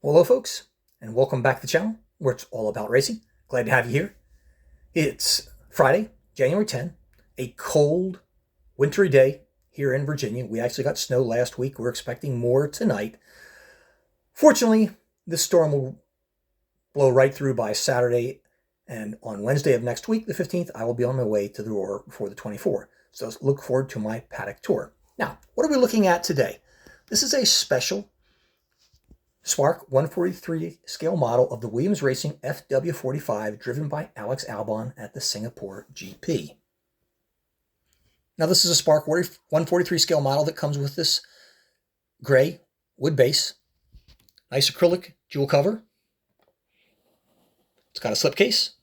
Well, hello folks, and welcome back to the channel where it's all about racing. Glad to have you here. It's Friday, January 10, a cold, wintry day here in Virginia. We actually got snow last week. We're expecting more tonight. Fortunately, this storm will blow right through by Saturday, and on Wednesday of next week, the 15th, I will be on my way to the Roar before the 24th. So look forward to my paddock tour. Now, what are we looking at today? This is a special Spark 143 scale model of the Williams Racing FW45 driven by Alex Albon at the Singapore GP. Now this is a Spark 143 scale model that comes with this gray wood base, nice acrylic jewel cover. It's got a slipcase,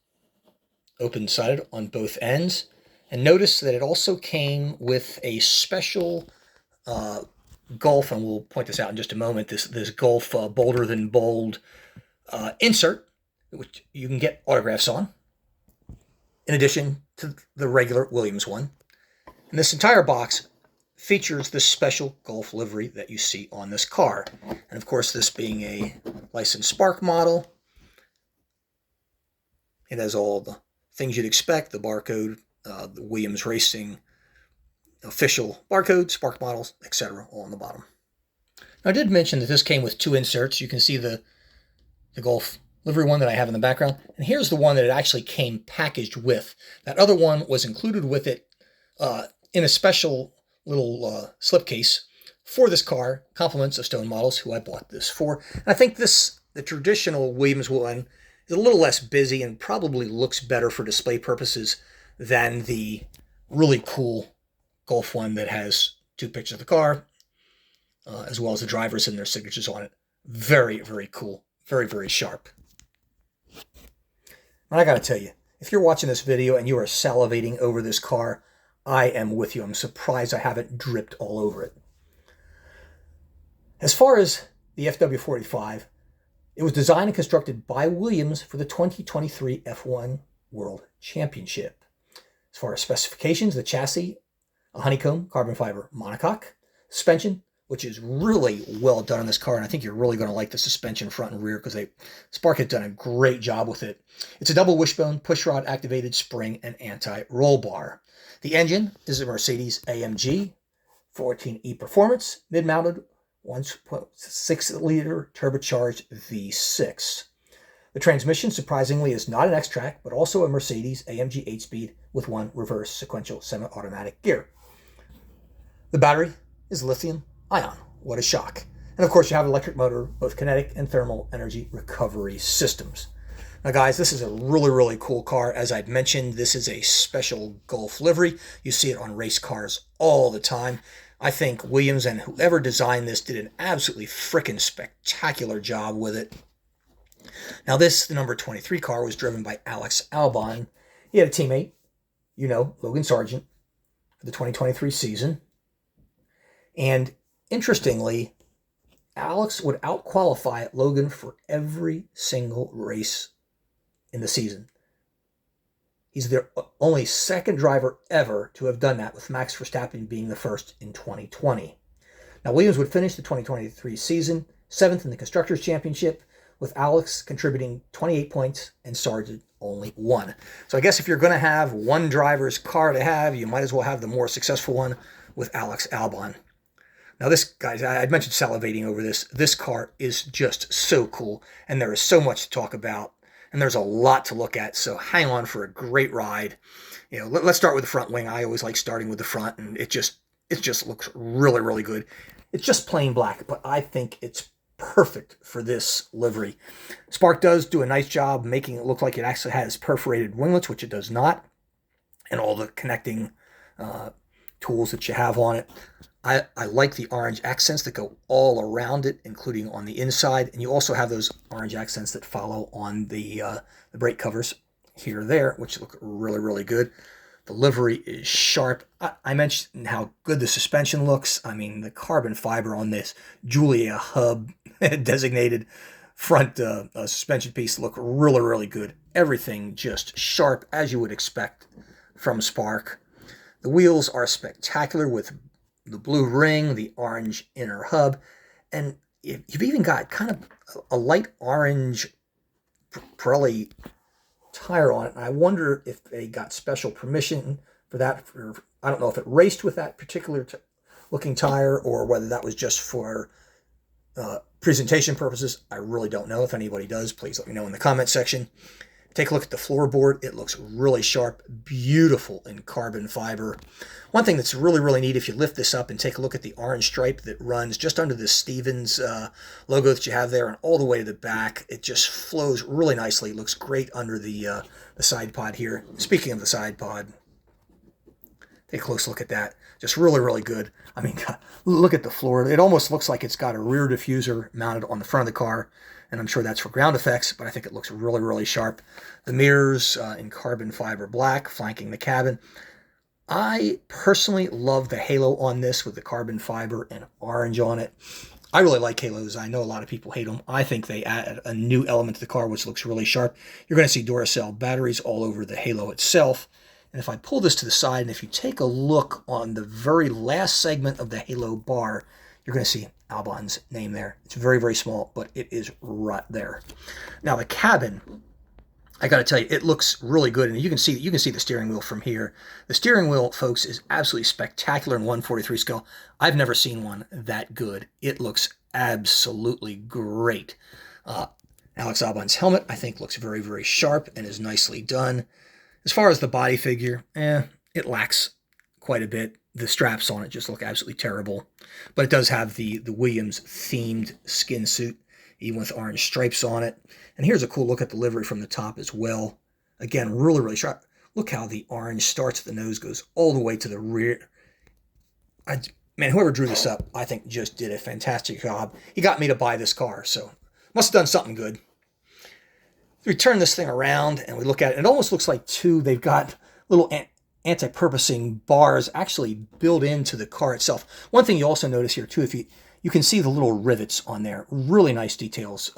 open-sided on both ends, and notice that it also came with a special Gulf, and we'll point this out in just a moment, this Gulf bolder than bold insert, which you can get autographs on, in addition to the regular Williams one. And this entire box features the special Gulf livery that you see on this car. And of course, this being a licensed Spark model, it has all the things you'd expect, the barcode, the Williams Racing official barcode, Spark models, etc. all on the bottom. Now, I did mention that this came with two inserts. You can see the Gulf livery one that I have in the background, and here's the one that it actually came packaged with. That other one was included with it in a special little slipcase for this car, compliments of Stone Models, who I bought this for. And I think the traditional Williams one is a little less busy and probably looks better for display purposes than the really cool Gulf one that has two pictures of the car, as well as the drivers and their signatures on it. Very, very cool. Very, very sharp. And I got to tell you, if you're watching this video and you are salivating over this car, I am with you. I'm surprised I haven't dripped all over it. As far as the FW45, it was designed and constructed by Williams for the 2023 F1 World Championship. As far as specifications, the chassis, a honeycomb carbon fiber monocoque, suspension, which is really well done on this car, and I think you're really going to like the suspension front and rear because Spark has done a great job with it. It's a double wishbone, pushrod activated spring, and anti-roll bar. The engine is a Mercedes AMG 14E Performance, mid-mounted 1.6-liter turbocharged V6. The transmission, surprisingly, is not an X-Track, but also a Mercedes AMG 8-speed with one reverse sequential semi-automatic gear. The battery is lithium-ion. What a shock. And of course, you have an electric motor, both kinetic and thermal energy recovery systems. Now, guys, this is a really, really cool car. As I'd mentioned, this is a special Gulf livery. You see it on race cars all the time. I think Williams and whoever designed this did an absolutely freaking spectacular job with it. Now, the number 23 car, was driven by Alex Albon. He had a teammate, Logan Sargent, for the 2023 season. And interestingly, Alex would out-qualify Logan for every single race in the season. He's the only second driver ever to have done that, with Max Verstappen being the first in 2020. Now, Williams would finish the 2023 season 7th in the Constructors' Championship, with Alex contributing 28 points and Sargent only 1. So I guess if you're going to have one driver's car to have, you might as well have the more successful one with Alex Albon. Now this, guys, I'd mentioned salivating over this. This car is just so cool, and there is so much to talk about, and there's a lot to look at, so hang on for a great ride. Let's start with the front wing. I always like starting with the front, and it just looks really, really good. It's just plain black, but I think it's perfect for this livery. Spark does do a nice job making it look like it actually has perforated winglets, which it does not, and all the connecting tools that you have on it. I like the orange accents that go all around it, including on the inside, and you also have those orange accents that follow on the brake covers here or there, which look really, really good. The livery is sharp. I mentioned how good the suspension looks. I mean, the carbon fiber on this Julia hub designated front suspension piece look really, really good. Everything just sharp, as you would expect from Spark. The wheels are spectacular with the blue ring, the orange inner hub, and you've even got kind of a light orange Pirelli tire on it. And I wonder if they got special permission for that. I don't know if it raced with that particular looking tire or whether that was just for presentation purposes. I really don't know. If anybody does, please let me know in the comment section. Take a look at the floorboard. It looks really sharp, beautiful in carbon fiber. One thing that's really, really neat, if you lift this up and take a look at the orange stripe that runs just under the Stevens logo that you have there and all the way to the back, it just flows really nicely. It looks great under the side pod here. Speaking of the side pod, take a close look at that. Just really, really good. I mean, look at the floor. It almost looks like it's got a rear diffuser mounted on the front of the car, and I'm sure that's for ground effects, but I think it looks really, really sharp. The mirrors in carbon fiber black, flanking the cabin. I personally love the halo on this with the carbon fiber and orange on it. I really like halos. I know a lot of people hate them. I think they add a new element to the car, which looks really sharp. You're going to see Duracell batteries all over the halo itself. And if I pull this to the side, and if you take a look on the very last segment of the halo bar, you're going to see Albon's name there. It's very, very small, but it is right there. Now the cabin, I got to tell you, it looks really good, and you can see the steering wheel from here. The steering wheel, folks, is absolutely spectacular in 1/43 scale. I've never seen one that good. It looks absolutely great. Alex Albon's helmet, I think, looks very, very sharp and is nicely done. As far as the body figure, it lacks quite a bit. The straps on it just look absolutely terrible. But it does have the Williams themed skin suit, even with orange stripes on it. And here's a cool look at the livery from the top as well. Again, really, really sharp. Look how the orange starts at the nose, goes all the way to the rear. Man, whoever drew this up, I think just did a fantastic job. He got me to buy this car, so must have done something good. We turn this thing around and we look at it. It almost looks like they've got little anti-purposing bars actually built into the car itself. One thing you also notice here too, if you can see the little rivets on there. Really nice details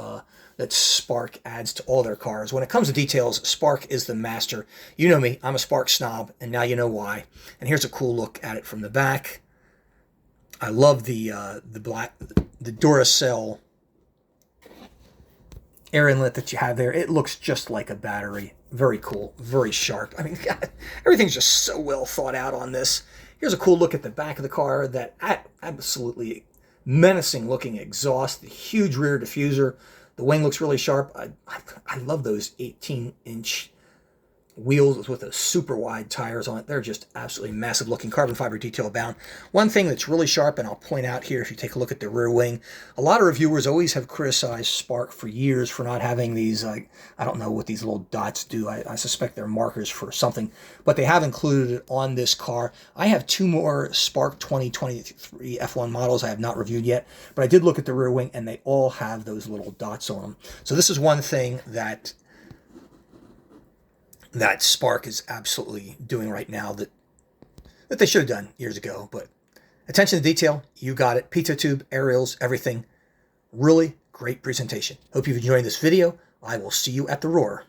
that Spark adds to all their cars. When it comes to details, Spark is the master. You know me, I'm a Spark snob, and now you know why. And here's a cool look at it from the back. I love the Duracell air inlet that you have there. It looks just like a battery. Very cool, very sharp. I mean, God, everything's just so well thought out on this. Here's a cool look at the back of the car. That absolutely menacing looking exhaust, the huge rear diffuser. The wing looks really sharp. I love those 18-inch wheels with those super wide tires on it. They're just absolutely massive looking, carbon fiber detail bound. One thing that's really sharp, and I'll point out here if you take a look at the rear wing, a lot of reviewers always have criticized Spark for years for not having these, I don't know what these little dots do. I suspect they're markers for something, but they have included it on this car. I have two more Spark 2023 F1 models I have not reviewed yet, but I did look at the rear wing and they all have those little dots on them. So this is one thing that Spark is absolutely doing right now that they should have done years ago. But attention to detail, you got it. Pizza tube, aerials, everything. Really great presentation. Hope you've enjoyed this video. I will see you at the Roar.